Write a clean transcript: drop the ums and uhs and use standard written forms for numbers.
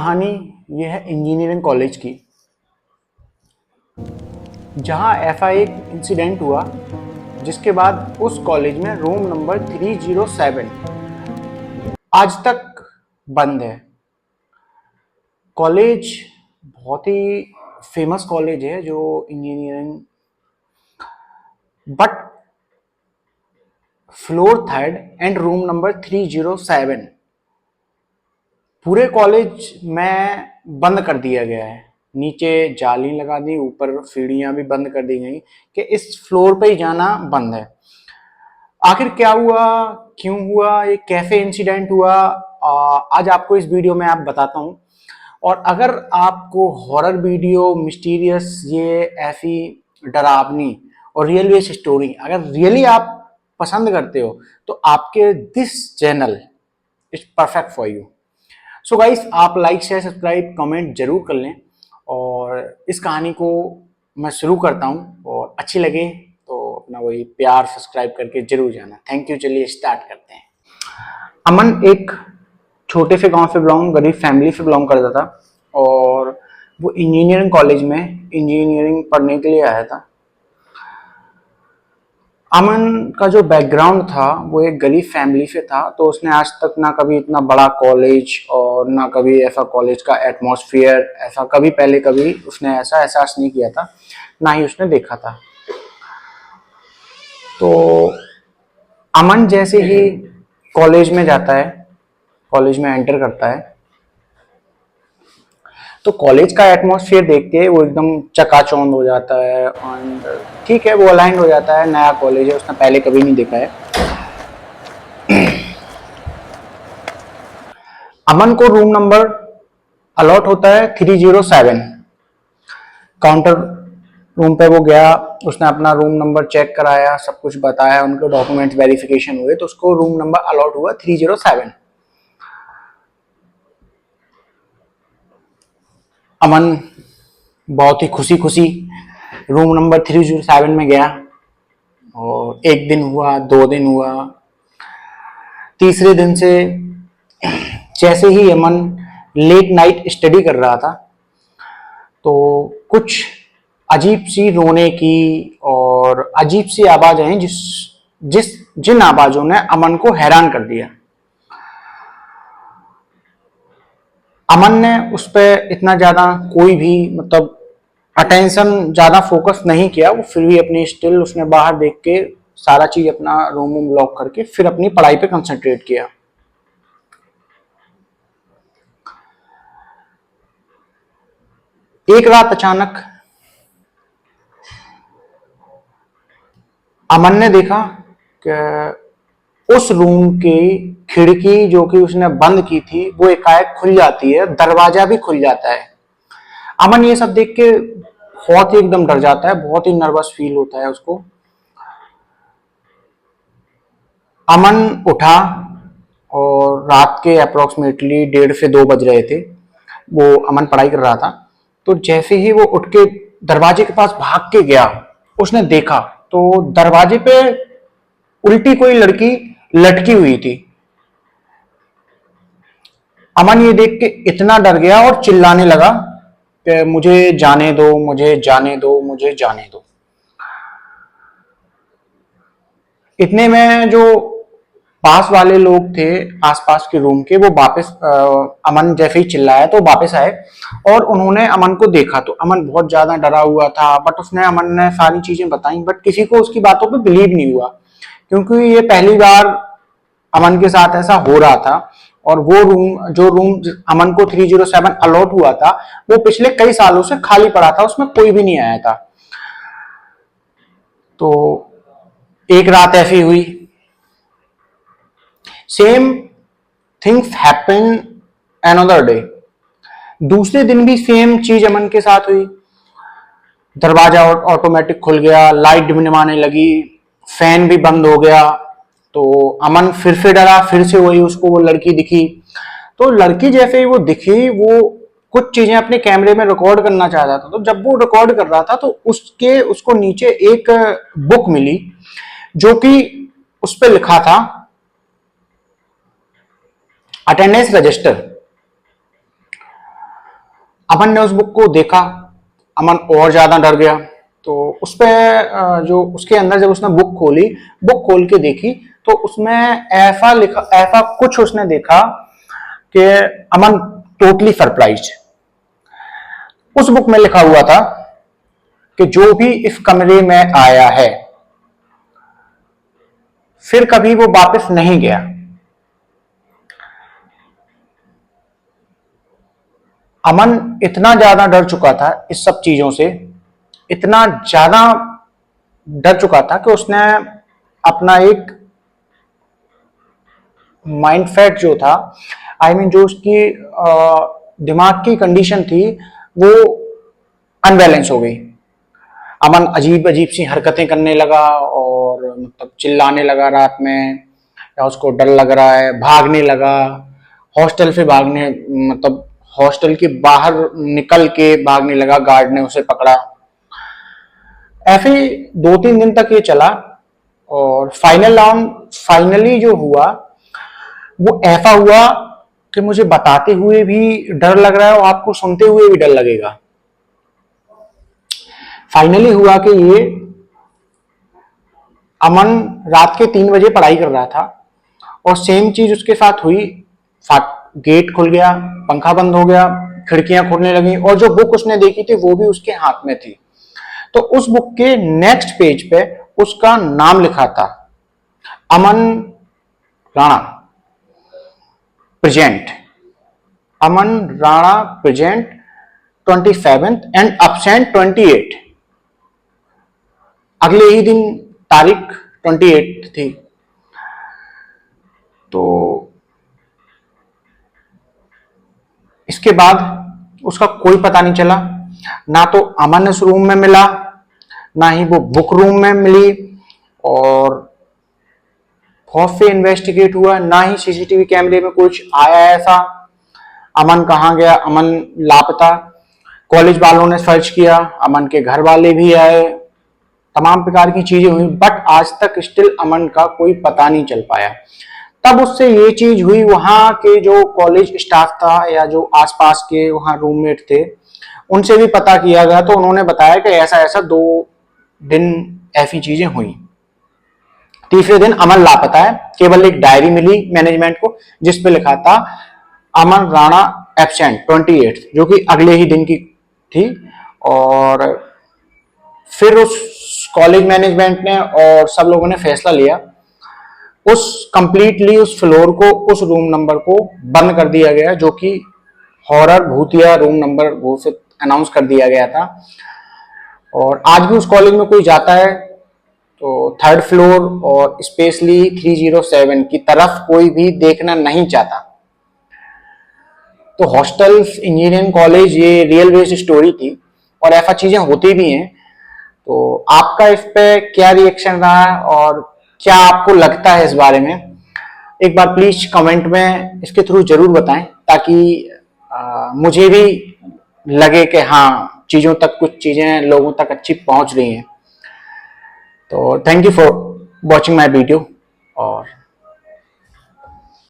कहानी ये है इंजीनियरिंग कॉलेज की, जहां ऐसा एक इंसिडेंट हुआ जिसके बाद उस कॉलेज में रूम नंबर 307 आज तक बंद है। कॉलेज बहुत ही फेमस कॉलेज है जो engineering, but floor third and room number 307 पूरे कॉलेज में बंद कर दिया गया है। नीचे जाली लगा दी, ऊपर सीढ़ियां भी बंद कर दी गई कि इस फ्लोर पे ही जाना बंद है। आखिर क्या हुआ, क्यों हुआ, ये कैसे इंसिडेंट हुआ, आज आपको इस वीडियो में आप बताता हूँ। और अगर आपको हॉरर वीडियो, मिस्टीरियस, ये ऐसी डरावनी और रियल बेस्ड स्टोरी अगर रियली आप पसंद करते हो तो आपके this channel is perfect for you. So guys, आप लाइक शेयर सब्सक्राइब कमेंट जरूर कर लें और इस कहानी को मैं शुरू करता हूं और अच्छी लगे तो अपना वही प्यार सब्सक्राइब करके जरूर जाना। Thank you. चलिए स्टार्ट करते हैं। अमन एक छोटे से गांव से गरीब फैमिली से बिलोंग करता था और वो इंजीनियरिंग कॉलेज में इंजीनियरिंग पढ़ने के लिए आया था। अमन का जो बैकग्राउंड था वो एक गरीब फैमिली से था, तो उसने आज तक ना कभी इतना बड़ा कॉलेज और ना कभी ऐसा कॉलेज का एटमॉस्फेयर ऐसा कभी पहले कभी उसने ऐसा एहसास नहीं किया था, ना ही उसने देखा था। तो अमन जैसे ही कॉलेज में जाता है, कॉलेज में एंटर करता है, तो कॉलेज का एटमॉस्फेयर देख के वो एकदम चकाचौंध हो जाता है। एंड ठीक है, वो अलाइंड हो जाता है, नया कॉलेज है, उसने पहले कभी नहीं देखा है। अमन को रूम नंबर अलॉट होता है 307। काउंटर रूम पे वो गया, उसने अपना रूम नंबर चेक कराया, सब कुछ बताया, उनके डॉक्यूमेंट वेरिफिकेशन हुए, तो उसको रूम नंबर अलॉट हुआ 307। अमन बहुत ही खुशी खुशी रूम नंबर 307 में गया और एक दिन हुआ, 2 दिन हुआ, तीसरे दिन से जैसे ही अमन लेट नाइट स्टडी कर रहा था तो कुछ अजीब सी रोने की और अजीब सी आवाज आई जिन आवाजों ने अमन को हैरान कर दिया। अमन ने उस पर इतना ज्यादा कोई भी मतलब अटेंशन ज्यादा फोकस नहीं किया, वो फिर भी अपनी स्टिल उसने बाहर देख के सारा चीज अपना रूम लॉक करके फिर अपनी पढ़ाई पे कंसंट्रेट किया। एक रात अचानक अमन ने देखा कि उस रूम की खिड़की जो कि उसने बंद की थी वो एकाएक खुल जाती है, दरवाजा भी खुल जाता है। अमन ये सब देख के बहुत ही एकदम डर जाता है, बहुत ही नर्वस फील होता है उसको। अमन उठा और रात के अप्रोक्सीमेटली 1:30 से 2 बज रहे थे, वो अमन पढ़ाई कर रहा था। तो जैसे ही वो उठ के दरवाजे के पास भाग के गया, उसने देखा तो दरवाजे पे उल्टी कोई लड़की लटकी हुई थी। अमन ये देख के इतना डर गया और चिल्लाने लगा कि मुझे जाने दो, मुझे जाने दो, मुझे जाने दो। इतने में जो पास वाले लोग थे आसपास के रूम के, वो वापस अमन जैसे ही चिल्लाया तो वापस आए और उन्होंने अमन को देखा। तो अमन बहुत ज्यादा डरा हुआ था, बट उसने अमन ने सारी चीजें बताई, बट किसी को उसकी बातों पे बिलीव नहीं हुआ क्योंकि ये पहली बार अमन के साथ ऐसा हो रहा था। और वो रूम अमन को 307 अलॉट हुआ था वो पिछले कई सालों से खाली पड़ा था, उसमें कोई भी नहीं आया था। तो एक रात ऐसी हुई, same things happen another day. दूसरे दिन भी सेम चीज अमन के साथ हुई। दरवाजा ऑटोमेटिक खुल गया, लाइट डिमडमाने लगी, फैन भी बंद हो गया। तो अमन फिर से डरा, फिर से वही उसको वो लड़की दिखी। तो लड़की जैसे ही वो दिखी, वो कुछ चीजें अपने कैमरे में रिकॉर्ड करना चाहता था। तो जब वो रिकॉर्ड कर रहा था तो उसको नीचे एक बुक मिली जो कि उस पर लिखा था अटेंडेंस रजिस्टर। अमन ने उस बुक को देखा, अमन और ज्यादा डर गया। तो उस पे जो उसके अंदर जब उसने बुक खोली, बुक खोल के देखी, तो उसमें ऐसा लिखा, ऐसा कुछ उसने देखा कि अमन टोटली सरप्राइज्ड। उस बुक में लिखा हुआ था कि जो भी इस कमरे में आया है फिर कभी वो वापस नहीं गया। अमन इतना ज्यादा डर चुका था इस सब चीजों से, इतना ज्यादा डर चुका था कि उसने अपना एक माइंड सेट जो था, आई मीन जो उसकी दिमाग की कंडीशन थी, वो अनबैलेंस हो गई। अमन अजीब अजीब सी हरकतें करने लगा और मतलब चिल्लाने लगा रात में, या उसको डर लग रहा है, भागने लगा, हॉस्टल से भागने, मतलब हॉस्टल के बाहर निकल के भागने लगा, गार्ड ने उसे पकड़ा। ऐसे 2-3 दिन तक ये चला और फाइनली जो हुआ वो ऐसा हुआ कि मुझे बताते हुए भी डर लग रहा है और आपको सुनते हुए भी डर लगेगा। फाइनली हुआ कि ये अमन रात के 3 बजे पढ़ाई कर रहा था और सेम चीज उसके साथ हुई। गेट खुल गया, पंखा बंद हो गया, खिड़कियां खुलने लगी और जो बुक उसने देखी थी वो भी उसके हाथ में थी। तो उस बुक के नेक्स्ट पेज पे उसका नाम लिखा था, Aman Rana present, Aman Rana present 27 and absent 28। अगले ही दिन तारीख 28 थी। तो इसके बाद उसका कोई पता नहीं चला, ना तो अमन उस रूम में मिला, ना ही वो बुक रूम में मिली, और बहुत से इन्वेस्टिगेट हुआ, ना ही सीसीटीवी कैमरे में कुछ आया ऐसा। अमन कहाँ गया, अमन लापता। कॉलेज वालों ने सर्च किया, अमन के घर वाले भी आए, तमाम प्रकार की चीजें हुई, बट आज तक स्टिल अमन का कोई पता नहीं चल पाया। तब उससे ये चीज हुई, वहां के जो कॉलेज स्टाफ था या जो आसपास के वहां रूममेट थे उनसे भी पता किया गया, तो उन्होंने बताया कि ऐसा ऐसा 2 दिन ऐसी चीजें हुई। तीसरे दिन अमन लापता है, केवल एक डायरी मिली मैनेजमेंट को जिसपे लिखा था अमन राणा एब्सेंट 28, जो कि अगले ही दिन की थी। और फिर उस कॉलेज मैनेजमेंट ने और सब लोगों ने फैसला लिया, उस फ्लोर को, उस रूम नंबर को बंद कर दिया गया, जो कि हॉरर भूतिया रूम नंबर घोषित अनाउंस कर दिया गया था। और आज भी उस कॉलेज में कोई जाता है तो 3rd फ्लोर और स्पेशली 307 की तरफ कोई भी देखना नहीं चाहता। तो हॉस्टल्स, इंजीनियरिंग कॉलेज, ये रियल बेस्ड स्टोरी थी और ऐसा चीजें होती भी हैं। तो आपका इस पे क्या रिएक्शन रहा है और क्या आपको लगता है इस बारे में, एक बार प्लीज कमेंट में इसके थ्रू जरूर बताएं, ताकि मुझे भी लगे कि हाँ, चीजों तक, कुछ चीजें लोगों तक अच्छी पहुंच रही हैं। तो thank you for watching my video और